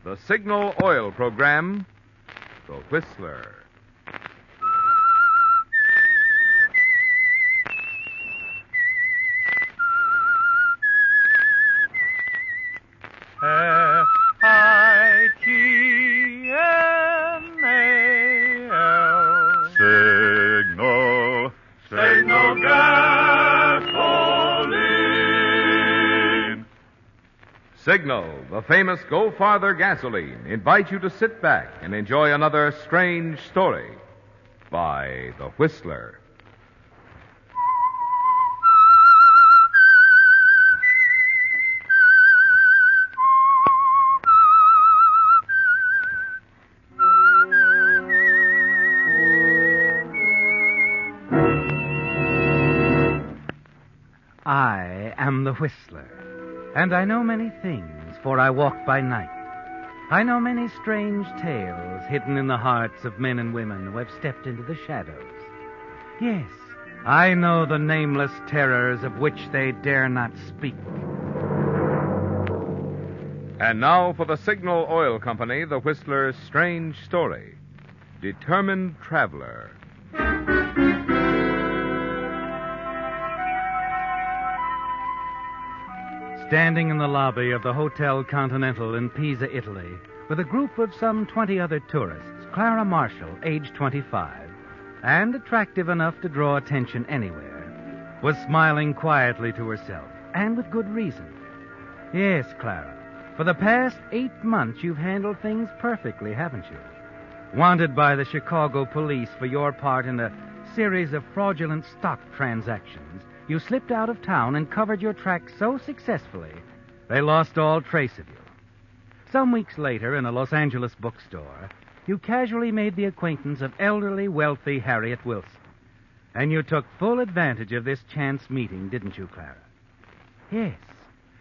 The Signal Oil Program, The Whistler. H-I-T-N-A-L. Signal gasoline. Signal, the famous Go Farther gasoline, invites you to sit back and enjoy another strange story by The Whistler. I am the Whistler, and I know many things, for I walk by night. I know many strange tales hidden in the hearts of men and women who have stepped into the shadows. Yes, I know the nameless terrors of which they dare not speak. And now for the Signal Oil Company, The Whistler's strange story, Determined Traveler. Standing in the lobby of the Hotel Continental in Pisa, Italy, with a group of some 20 other tourists, Clara Marshall, age 25, and attractive enough to draw attention anywhere, was smiling quietly to herself, and with good reason. Yes, Clara, for the past 8 months you've handled things perfectly, haven't you? Wanted by the Chicago police for your part in a series of fraudulent stock transactions, you slipped out of town and covered your tracks so successfully, they lost all trace of you. Some weeks later, in a Los Angeles bookstore, you casually made the acquaintance of elderly, wealthy Harriet Wilson. And you took full advantage of this chance meeting, didn't you, Clara? Yes.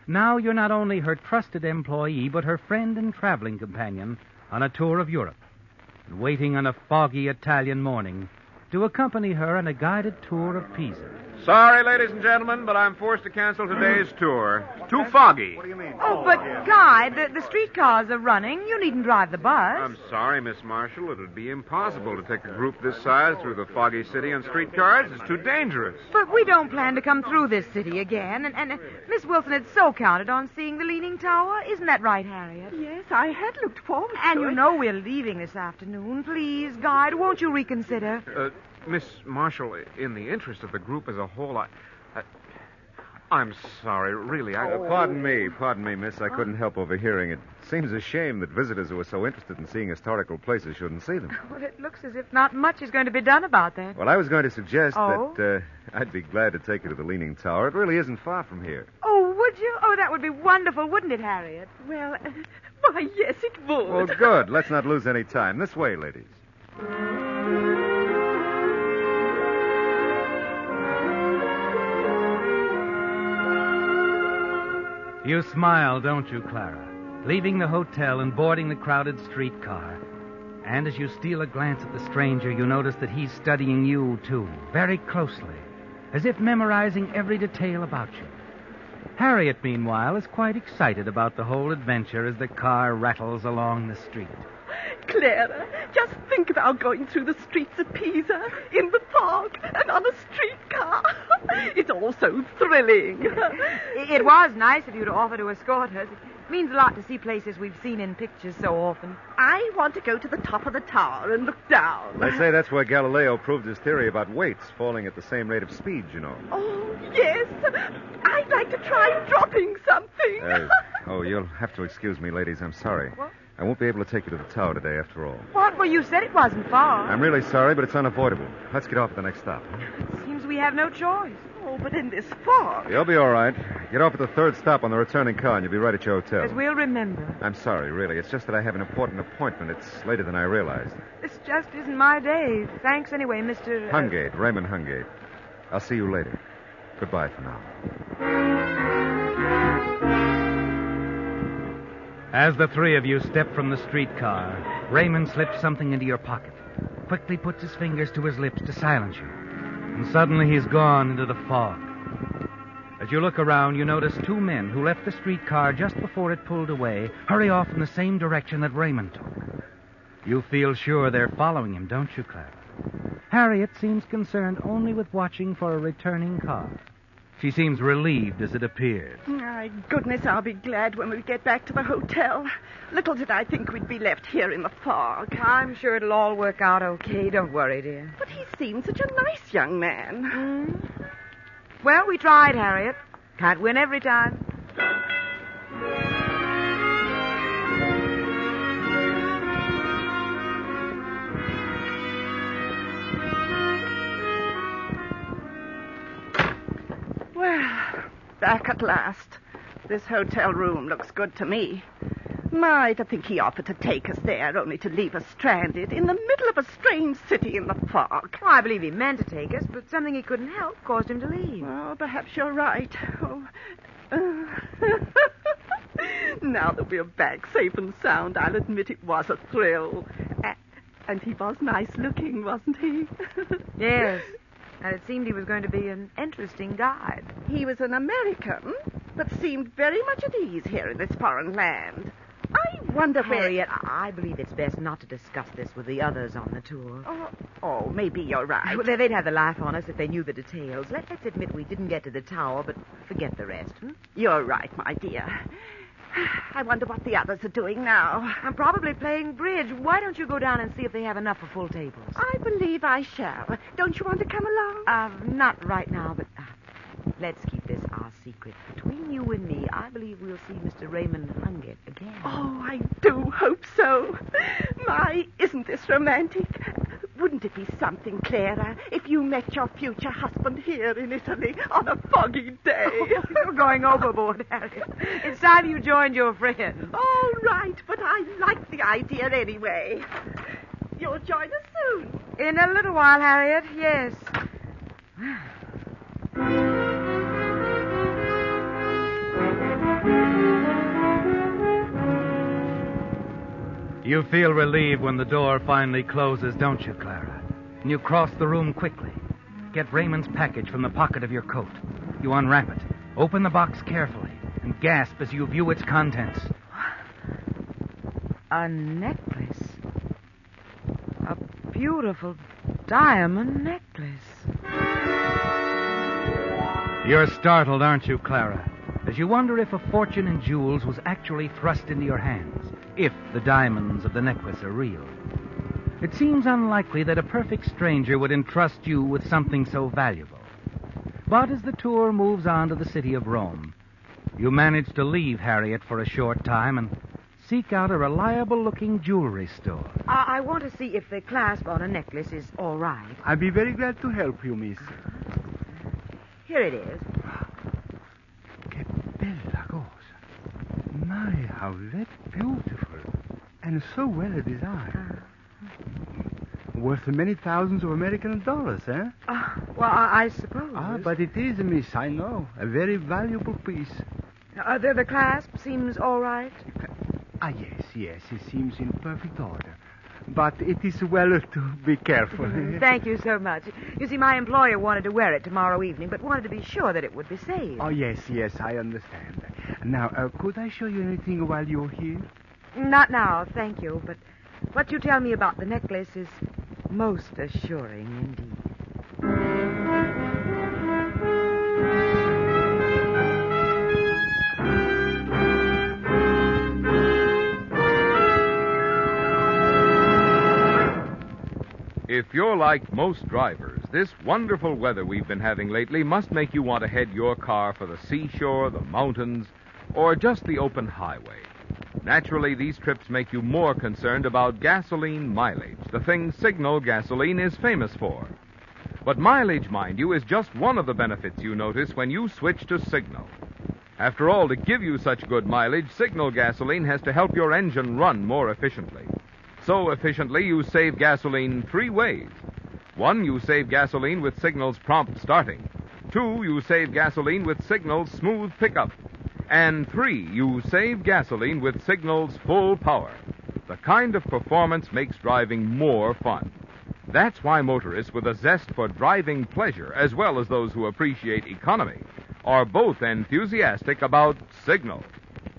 Now you're not only her trusted employee, but her friend and traveling companion on a tour of Europe, and waiting on a foggy Italian morning to accompany her on a guided tour of Pisa. Sorry, ladies and gentlemen, but I'm forced to cancel today's tour. Too foggy. What do you mean? Oh, but, Guy, the streetcars are running. You needn't drive the bus. I'm sorry, Miss Marshall. It would be impossible to take a group this size through the foggy city on streetcars. It's too dangerous. But we don't plan to come through this city again. And Miss Wilson had so counted on seeing the Leaning Tower. Isn't that right, Harriet? Yes, I had looked forward to And it. you know we're leaving this afternoon. Please, Guy, won't you reconsider? Miss Marshall, in the interest of the group as a whole, I'm sorry, really. Pardon me, miss. I couldn't help overhearing it. Seems a shame that visitors who are so interested in seeing historical places shouldn't see them. Well, it looks as if not much is going to be done about that. Well, I was going to suggest Oh? that I'd be glad to take you to the Leaning Tower. It really isn't far from here. Oh, would you? Oh, that would be wonderful, wouldn't it, Harriet? Well, why, yes, it would. Well, good. Let's not lose any time. This way, ladies. You smile, don't you, Clara? Leaving the hotel and boarding the crowded streetcar. And as you steal a glance at the stranger, you notice that he's studying you, too, very closely, as if memorizing every detail about you. Harriet, meanwhile, is quite excited about the whole adventure as the car rattles along the street. Clara, just think of our going through the streets of Pisa, in the fog, and on a streetcar. It's all so thrilling. It was nice of you to offer to escort us. It means a lot to see places we've seen in pictures so often. I want to go to the top of the tower and look down. They say that's where Galileo proved his theory about weights falling at the same rate of speed, you know. Oh, yes. I'd like to try dropping something. You'll have to excuse me, ladies. I'm sorry. What? I won't be able to take you to the tower today, after all. What? Well, you said it wasn't far. I'm really sorry, but it's unavoidable. Let's get off at the next stop. Seems we have no choice. Oh, but in this fog. You'll be all right. Get off at the third stop on the returning car, and you'll be right at your hotel. As we'll remember. I'm sorry, really. It's just that I have an important appointment. It's later than I realized. This just isn't my day. Thanks anyway, Mr. Hungate, Raymond Hungate. I'll see you later. Goodbye for now. As the three of you step from the streetcar, Raymond slips something into your pocket, quickly puts his fingers to his lips to silence you, and suddenly he's gone into the fog. As As you look around, you notice two men who left the streetcar just before it pulled away hurry off in the same direction that Raymond took. You feel sure they're following him, don't you, Clara? Harriet seems concerned only with watching for a returning car. She seems relieved as it appears. My goodness, I'll be glad when we get back to the hotel. Little did I think we'd be left here in the fog. I'm sure it'll all work out okay. Don't worry, dear. But he seemed such a nice young man. Well, we tried, Harriet. Can't win every time. Well, back at last. This hotel room looks good to me. My, to think he offered to take us there, only to leave us stranded in the middle of a strange city in the fog. Well, I believe he meant to take us, but something he couldn't help caused him to leave. Oh, perhaps you're right. Oh. Now that we're back safe and sound, I'll admit it was a thrill. And he was nice looking, wasn't he? Yes. And it seemed he was going to be an interesting guide. He was an American, but seemed very much at ease here in this foreign land. I wonder where... Harriet, I believe it's best not to discuss this with the others on the tour. Oh, maybe you're right. Well, they'd have the laugh on us if they knew the details. Let's admit we didn't get to the tower, but forget the rest. You're right, my dear. I wonder what the others are doing now. I'm probably playing bridge. Why don't you go down and see if they have enough for full tables? I believe I shall. Don't you want to come along? Not right now, but let's keep this our secret. Between you and me, I believe we'll see Mr. Raymond Hungate again. Oh, I do hope so. My, isn't this romantic? Wouldn't it be something, Clara, if you met your future husband here in Italy on a foggy day? Oh, you're going overboard, Harriet. It's time you joined your friends. All right, but I like the idea anyway. You'll join us soon. In a little while, Harriet, yes. You feel relieved when the door finally closes, don't you, Clara? And you cross the room quickly. Get Raymond's package from the pocket of your coat. You unwrap it, open the box carefully, and gasp as you view its contents. A necklace. A beautiful diamond necklace. You're startled, aren't you, Clara? As you wonder if a fortune in jewels was actually thrust into your hands, if the diamonds of the necklace are real. It seems unlikely that a perfect stranger would entrust you with something so valuable. But as the tour moves on to the city of Rome, you manage to leave Harriet for a short time and seek out a reliable-looking jewelry store. I want to see if the clasp on a necklace is all right. I'd be very glad to help you, miss. Here it is. Che bella cosa. My, how that's beautiful. And so well designed. Worth many thousands of American dollars, eh? Well, I suppose. But it is, miss, I know. A very valuable piece. The clasp seems all right. Yes, it seems in perfect order. But it is well to be careful. Thank you so much. You see, my employer wanted to wear it tomorrow evening, but wanted to be sure that it would be safe. Oh, yes, I understand. Now, could I show you anything while you're here? Not now, thank you, but what you tell me about the necklace is most assuring indeed. If you're like most drivers, this wonderful weather we've been having lately must make you want to head your car for the seashore, the mountains, or just the open highway. Naturally, these trips make you more concerned about gasoline mileage, the thing Signal gasoline is famous for. But mileage, mind you, is just one of the benefits you notice when you switch to Signal. After all, to give you such good mileage, Signal gasoline has to help your engine run more efficiently. So efficiently, you save gasoline 3 ways. 1, you save gasoline with Signal's prompt starting. 2, you save gasoline with Signal's smooth pickup. And 3, you save gasoline with Signal's full power. The kind of performance makes driving more fun. That's why motorists with a zest for driving pleasure, as well as those who appreciate economy, are both enthusiastic about Signal,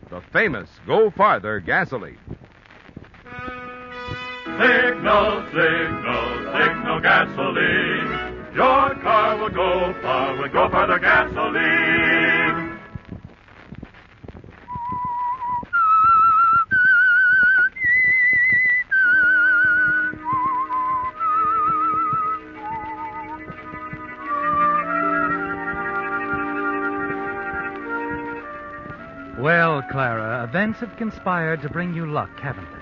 the famous Go Farther gasoline. Signal, signal, signal gasoline. Your car will go far with Go Farther gasoline. Well, Clara, events have conspired to bring you luck, haven't they?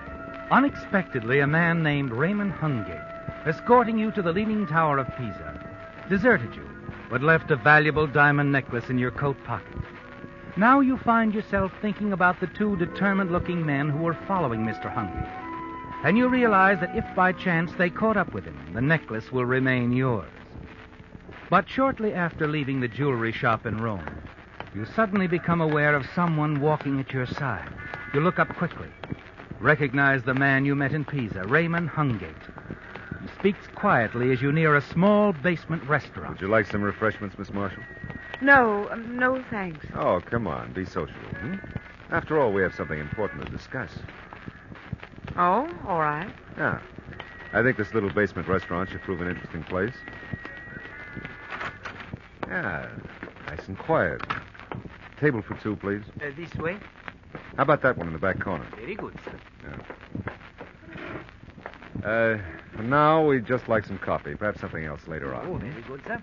Unexpectedly, a man named Raymond Hungate, escorting you to the Leaning Tower of Pisa, deserted you, but left a valuable diamond necklace in your coat pocket. Now you find yourself thinking about the two determined-looking men who were following Mr. Hungate. And you realize that if by chance they caught up with him, the necklace will remain yours. But shortly after leaving the jewelry shop in Rome, you suddenly become aware of someone walking at your side. You look up quickly. Recognize the man you met in Pisa, Raymond Hungate. He speaks quietly as you near a small basement restaurant. Would you like some refreshments, Miss Marshall? No, thanks. Oh, come on. Be sociable. After all, we have something important to discuss. Oh, all right. Yeah. I think this little basement restaurant should prove an interesting place. Yeah, nice and quiet. Table for two, please. This way? How about that one in the back corner? Very good, sir. Yeah. For now, we'd just like some coffee. Perhaps something else later on. Oh, very good, sir.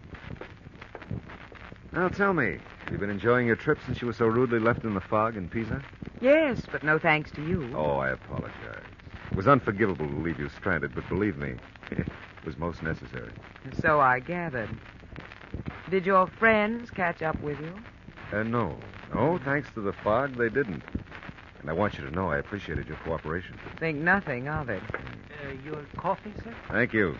Now, tell me, have you been enjoying your trip since you were so rudely left in the fog in Pisa? Yes, but no thanks to you. Oh, I apologize. It was unforgivable to leave you stranded, but believe me, it was most necessary. So I gathered. Did your friends catch up with you? No. No, thanks to the fog, they didn't. And I want you to know I appreciated your cooperation. Think nothing of it. Your coffee, sir? Thank you.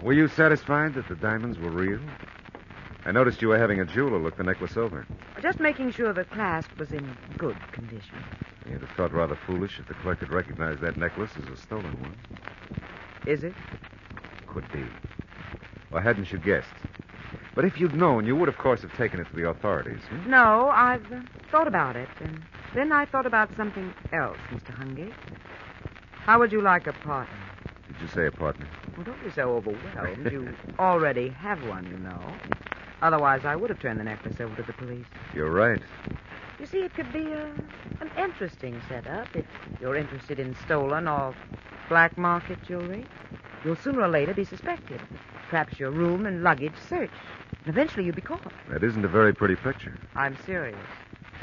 Were you satisfied that the diamonds were real? I noticed you were having a jeweler look the necklace over. Just making sure the clasp was in good condition. You'd have thought rather foolish if the clerk had recognized that necklace as a stolen one. Is it? Could be. Or hadn't you guessed? But if you'd known, you would, of course, have taken it to the authorities. No, I've thought about it. And then I thought about something else, Mr. Hungate. How would you like a partner? Did you say a partner? Well, don't be so overwhelmed. You already have one, you know. Otherwise, I would have turned the necklace over to the police. You're right. You see, it could be an interesting setup if you're interested in stolen or black market jewelry. You'll sooner or later be suspected. Perhaps your room and luggage searched. And eventually you'll be caught. That isn't a very pretty picture. I'm serious.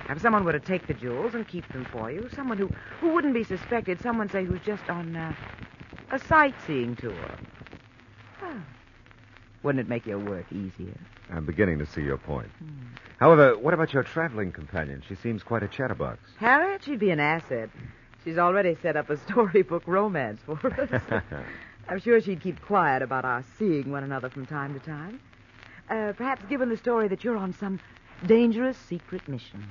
If someone were to take the jewels and keep them for you, someone who wouldn't be suspected, someone, say, who's just on a sightseeing tour. Oh. Wouldn't it make your work easier? I'm beginning to see your point. However, what about your traveling companion? She seems quite a chatterbox. Harriet, she'd be an asset. She's already set up a storybook romance for us. I'm sure she'd keep quiet about our seeing one another from time to time. Perhaps given the story that you're on some dangerous secret mission.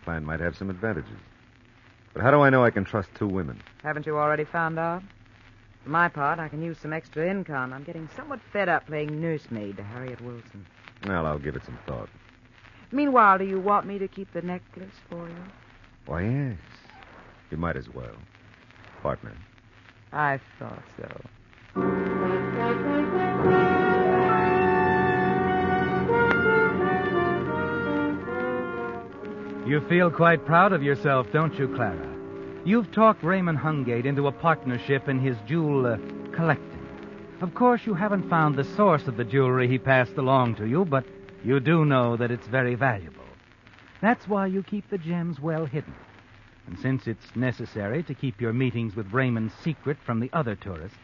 Plan might have some advantages. But how do I know I can trust two women? Haven't you already found out? For my part, I can use some extra income. I'm getting somewhat fed up playing nursemaid to Harriet Wilson. Well, I'll give it some thought. Meanwhile, do you want me to keep the necklace for you? Why, yes. You might as well. Partner. I thought so. You feel quite proud of yourself, don't you, Clara? You've talked Raymond Hungate into a partnership in his jewel collecting. Of course, you haven't found the source of the jewelry he passed along to you, but you do know that it's very valuable. That's why you keep the gems well hidden. And since it's necessary to keep your meetings with Raymond secret from the other tourists,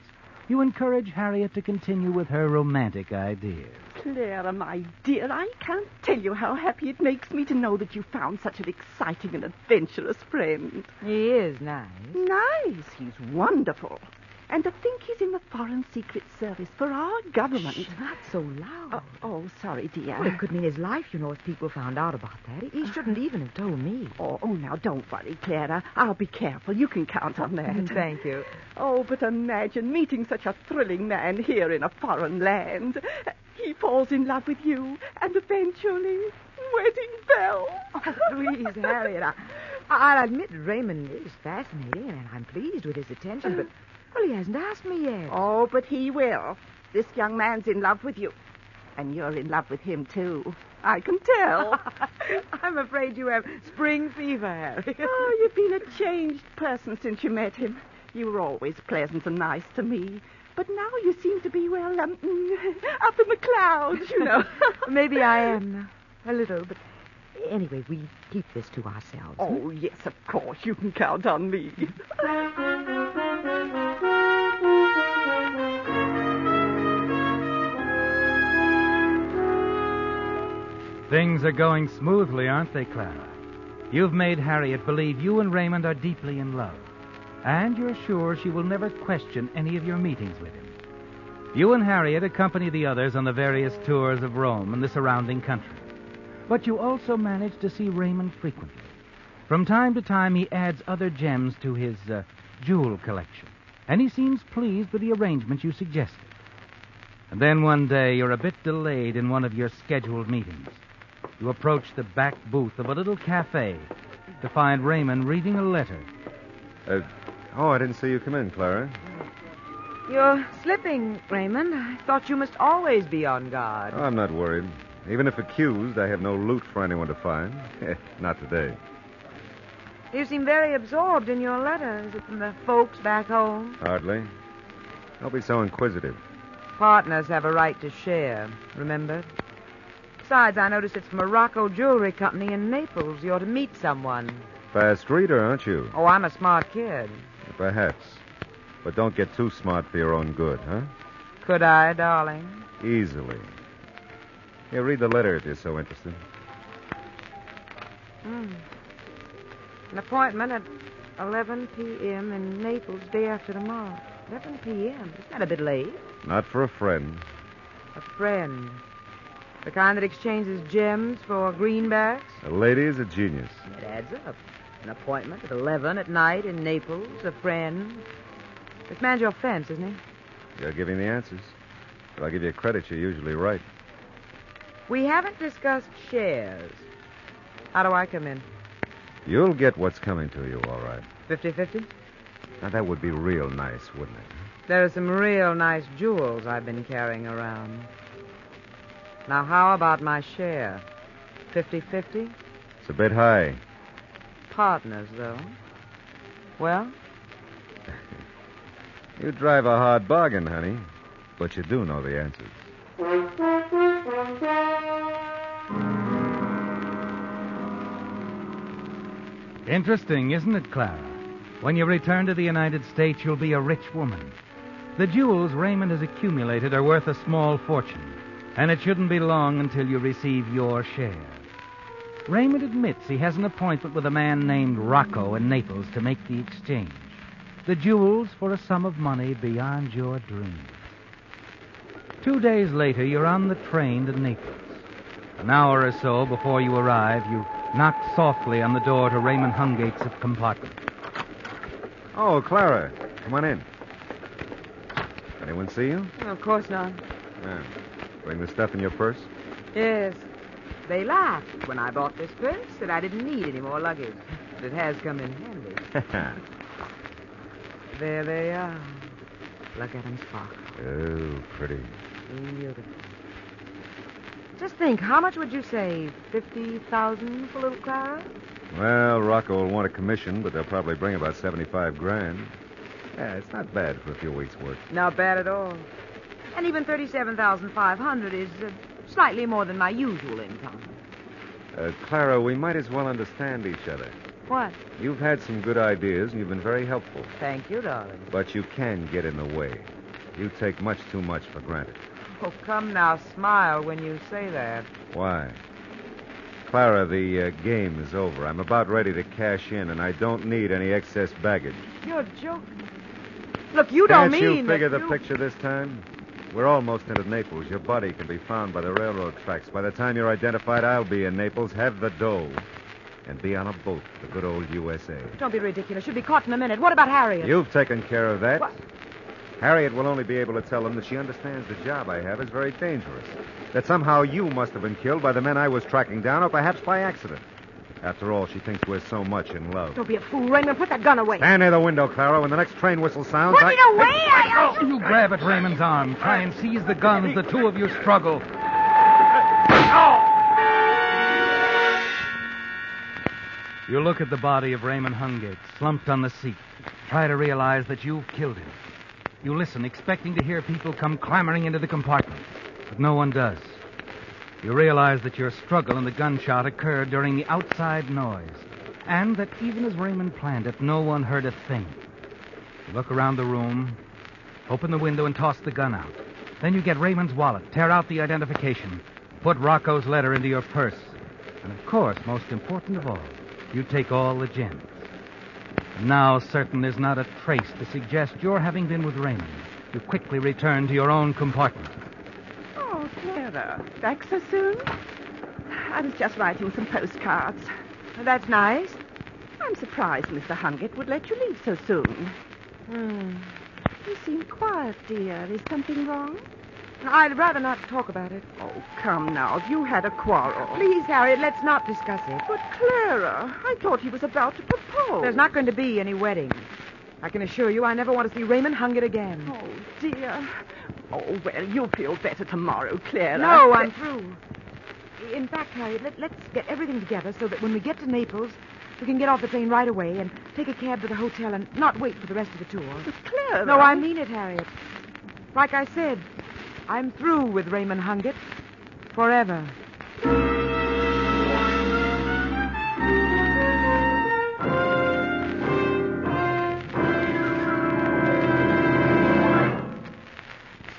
you encourage Harriet to continue with her romantic ideas. Clara, my dear, I can't tell you how happy it makes me to know that you found such an exciting and adventurous friend. He is nice. Nice. He's wonderful. And to think he's in the Foreign Secret Service for our government. Shh, not so loud. Oh, sorry, dear. Well, it could mean his life, you know, if people found out about that. He shouldn't even have told me. Oh, now, don't worry, Clara. I'll be careful. You can count on that. Thank you. Oh, but imagine meeting such a thrilling man here in a foreign land. He falls in love with you, and eventually, wedding bell. Oh, please, Harriet. I'll admit Raymond is fascinating, and I'm pleased with his attention, but, well, he hasn't asked me yet. Oh, but he will. This young man's in love with you. And you're in love with him, too. I can tell. I'm afraid you have spring fever, Harriet. Oh, you've been a changed person since you met him. You were always pleasant and nice to me. But now you seem to be, well, up in the clouds, you know. Maybe I am a little, but anyway, we keep this to ourselves. Oh, yes, of course. You can count on me. Things are going smoothly, aren't they, Clara? You've made Harriet believe you and Raymond are deeply in love. And you're sure she will never question any of your meetings with him. You and Harriet accompany the others on the various tours of Rome and the surrounding country. But you also manage to see Raymond frequently. From time to time, he adds other gems to his jewel collection. And he seems pleased with the arrangement you suggested. And then one day, you're a bit delayed in one of your scheduled meetings. You approach the back booth of a little cafe to find Raymond reading a letter. I didn't see you come in, Clara. You're slipping, Raymond. I thought you must always be on guard. Oh, I'm not worried. Even if accused, I have no loot for anyone to find. Not today. You seem very absorbed in your letter. Is it from the folks back home? Hardly. Don't be so inquisitive. Partners have a right to share, remember? Besides, I noticed it's from a Rocco Jewelry Company in Naples. You ought to meet someone. Fast reader, aren't you? Oh, I'm a smart kid. Perhaps. But don't get too smart for your own good, huh? Could I, darling? Easily. Here, read the letter if you're so interested. An appointment at 11 p.m. in Naples day after tomorrow. 11 p.m.? Isn't that a bit late? Not for a friend. A friend. The kind that exchanges gems for greenbacks? A lady is a genius. It adds up. An appointment at 11 at night in Naples, a friend. This man's your fence, isn't he? You're giving the answers. If I give you credit, you're usually right. We haven't discussed shares. How do I come in? You'll get what's coming to you, all right. 50-50? Now, that would be real nice, wouldn't it? There are some real nice jewels I've been carrying around. Now, how about my share? 50-50? It's a bit high. Partners, though. Well? You drive a hard bargain, honey. But you do know the answers. Interesting, isn't it, Clara? When you return to the United States, you'll be a rich woman. The jewels Raymond has accumulated are worth a small fortune, and it shouldn't be long until you receive your share. Raymond admits he has an appointment with a man named Rocco in Naples to make the exchange. The jewels for a sum of money beyond your dreams. 2 days later, you're on the train to Naples. An hour or so before you arrive, you knock softly on the door to Raymond Hungate's compartment. Oh, Clara, come on in. Anyone see you? Oh, of course not. Yeah. Bring the stuff in your purse? Yes. They laughed when I bought this purse that I didn't need any more luggage. But it has come in handy. There they are. Look at them sparkle. Oh, pretty. Beautiful. Just think, how much would you say? 50,000 for little Clara? Well, Rocco will want a commission, but they'll probably bring about 75 grand. Yeah, it's not bad for a few weeks' work. Not bad at all. And even 37,500 is slightly more than my usual income. Clara, we might as well understand each other. What? You've had some good ideas, and you've been very helpful. Thank you, darling. But you can get in the way. You take much too much for granted. Oh, come now, smile when you say that. Why? Clara, the game is over. I'm about ready to cash in, and I don't need any excess baggage. You're joking. Look, you don't Can't mean you figure that the picture this time? We're almost into Naples. Your body can be found by the railroad tracks. By the time you're identified, I'll be in Naples, have the dough, and be on a boat, the good old USA. Don't be ridiculous. She'll be caught in a minute. What about Harriet? You've taken care of that. What? Harriet will only be able to tell them that she understands the job I have is very dangerous. That somehow you must have been killed by the men I was tracking down, or perhaps by accident. After all, she thinks we're so much in love. Don't be a fool, Raymond. Put that gun away. Stand near the window, Clara. When the next train whistle sounds, Put it away! You grab at Raymond's arm. Try and seize the guns. The two of you struggle. You look at the body of Raymond Hungate, slumped on the seat. Try to realize that you've killed him. You listen, expecting to hear people come clamoring into the compartment. But no one does. You realize that your struggle and the gunshot occurred during the outside noise, and that even as Raymond planned it, no one heard a thing. You look around the room, open the window, and toss the gun out. Then you get Raymond's wallet, tear out the identification, put Rocco's letter into your purse. And of course, most important of all, you take all the gems. Now, certain there's not a trace to suggest your having been with Raymond, you quickly return to your own compartment. Oh, Clara, back so soon? I was just writing some postcards. That's nice. I'm surprised Mr. Hungate would let you leave so soon. You seem quiet, dear. Is something wrong? I'd rather not talk about it. Oh, come now. If you had a quarrel. Please, Harriet, let's not discuss it. But, Clara, I thought he was about to propose. There's not going to be any wedding. I can assure you I never want to see Raymond Hungate again. Oh, dear. Oh, well, you'll feel better tomorrow, Clara. No, I'm through. In fact, Harriet, let's get everything together so that when we get to Naples, we can get off the train right away and take a cab to the hotel and not wait for the rest of the tour. But, Clara... No, I mean it, Harriet. Like I said, I'm through with Raymond Hungate. Forever.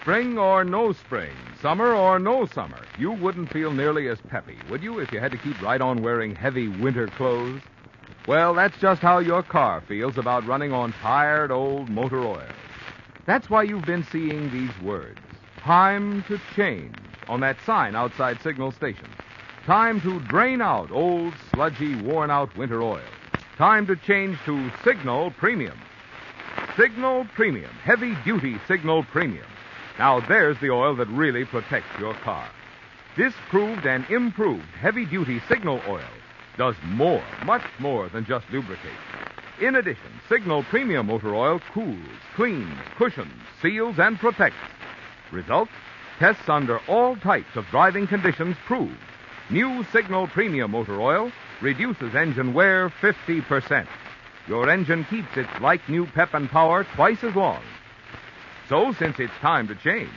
Spring or no spring, summer or no summer, you wouldn't feel nearly as peppy, would you, if you had to keep right on wearing heavy winter clothes? Well, that's just how your car feels about running on tired old motor oil. That's why you've been seeing these words. Time to change on that sign outside signal stations. Time to drain out old, sludgy, worn-out winter oil. Time to change to Signal Premium. Signal Premium, heavy-duty Signal Premium. Now, there's the oil that really protects your car. This proved and improved heavy-duty Signal oil does more, much more than just lubricate. In addition, Signal Premium motor oil cools, cleans, cushions, seals, and protects. Result? Tests under all types of driving conditions prove. New Signal Premium motor oil reduces engine wear 50%. Your engine keeps its like-new pep and power twice as long. So, since it's time to change,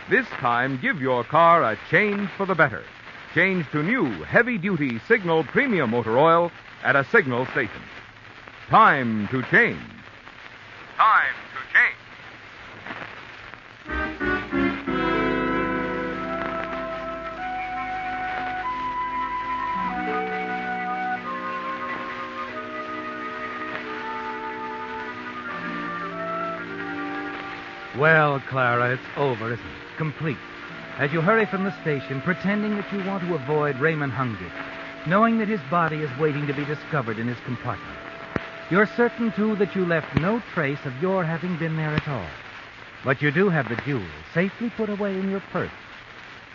this time give your car a change for the better. Change to new heavy-duty Signal Premium motor oil at a Signal station. Time to change. Time to change. Well, Clara, it's over, isn't it? Complete. As you hurry from the station, pretending that you want to avoid Raymond Hungate, knowing that his body is waiting to be discovered in his compartment. You're certain, too, that you left no trace of your having been there at all. But you do have the jewels safely put away in your purse.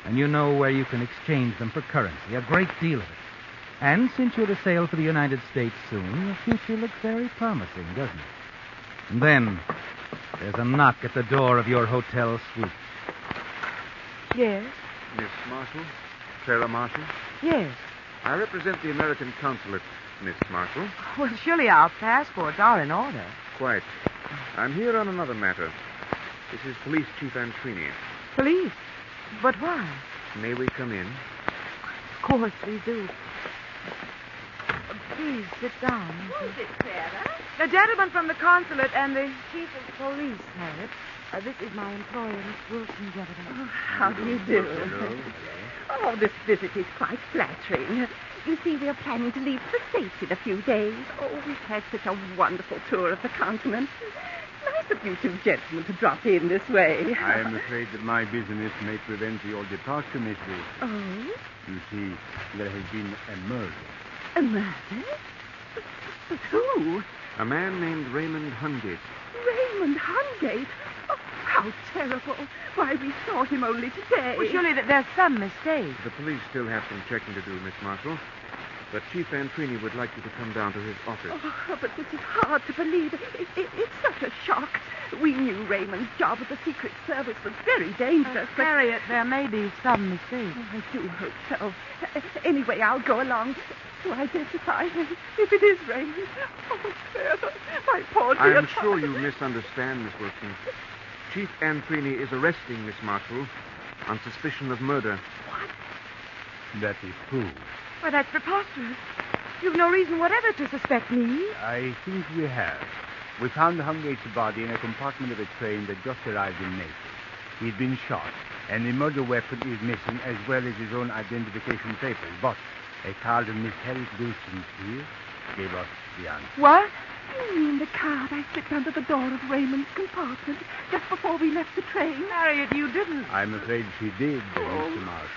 And you know where you can exchange them for currency, a great deal of it. And since you're to sail for the United States soon, your future looks very promising, doesn't it? And then there's a knock at the door of your hotel suite. Yes? Miss Marshall? Clara Marshall? Yes. I represent the American consulate, Miss Marshall. Well, surely our passports are in order. Quite. I'm here on another matter. This is Police Chief Antrini. Police? But why? May we come in? Of course we do. Please, sit down. Who's it, Clara? The gentleman from the consulate and the chief of police, Harriet. This is my employer, Miss Wilson, gentlemen. Oh, how do you do? Oh, this visit is quite flattering. You see, we're planning to leave the States in a few days. Oh, we've had such a wonderful tour of the continent. Nice of you two gentlemen to drop in this way. I am afraid that my business may prevent your departure, Miss Wilson. Oh? You see, there has been a murder. A murder? But who? A man named Raymond Hungate. Raymond Hungate? Oh, how terrible. Why, we saw him only today. Well, surely that there's some mistake. The police still have some checking to do, Miss Marshall. But Chief Antrini would like you to come down to his office. Oh, but this is hard to believe. It's such a shock. We knew Raymond's job at the Secret Service was very dangerous, but... Harriet, there may be some mistake. Oh, I do hope so. Anyway, I'll go along to identify him. If it is Raymond. Oh, Sarah, my poor dear I'm sure you misunderstand, Miss Wilson. Chief Antrini is arresting Miss Marshall on suspicion of murder. That is true. Why, that's preposterous. You've no reason whatever to suspect me. I think we have. We found Hungate's body in a compartment of a train that just arrived in Naples. He'd been shot, and the murder weapon is missing, as well as his own identification papers. But a card of Miss Harriet Wilson's here gave us the answer. What? You mean the card I slipped under the door of Raymond's compartment just before we left the train? Harriet, you didn't. I'm afraid she did, Mr. Marshall.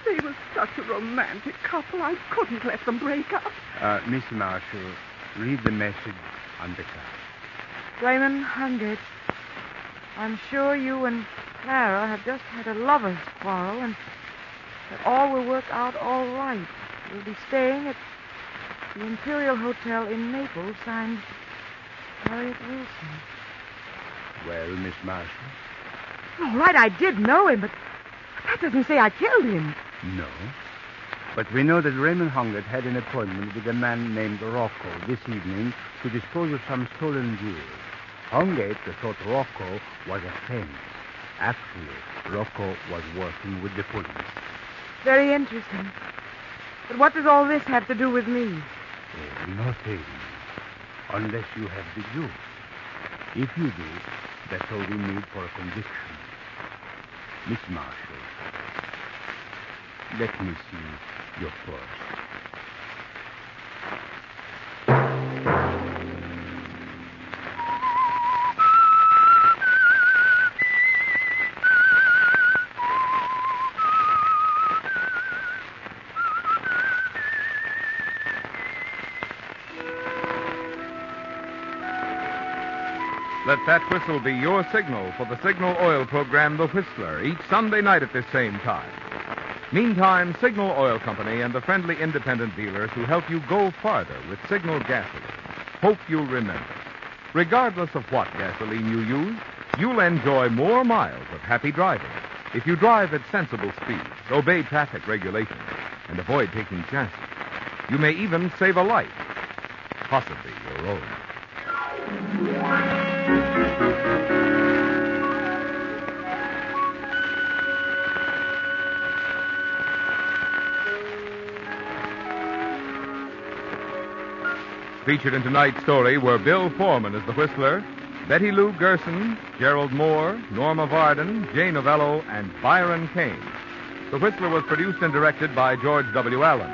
They were such a romantic couple. I couldn't let them break up. Mr. Marshall, read the message on the card. Raymond Hungate, I'm sure you and Clara have just had a lover's quarrel and that all will work out all right. You'll be staying at the Imperial Hotel in Naples, signed Harriet Wilson. Well, Miss Marshall? All right, I did know him, but that doesn't say I killed him. No. But we know that Raymond Hungate had an appointment with a man named Rocco this evening to dispose of some stolen jewels. Hungate thought Rocco was a friend. Actually, Rocco was working with the police. Very interesting. But what does all this have to do with me? Nothing. Unless you have the jewels. If you do, that's all we need for a conviction. Miss Marshall, let me see your purse. Let that whistle be your signal for the Signal Oil program, The Whistler, each Sunday night at this same time. Meantime, Signal Oil Company and the friendly independent dealers who help you go farther with Signal gasoline hope you'll remember. Regardless of what gasoline you use, you'll enjoy more miles of happy driving if you drive at sensible speeds, obey traffic regulations, and avoid taking chances. You may even save a life, possibly your own. Featured in tonight's story were Bill Foreman as the Whistler, Betty Lou Gerson, Gerald Moore, Norma Varden, Jane Novello, and Byron Kane. The Whistler was produced and directed by George W. Allen.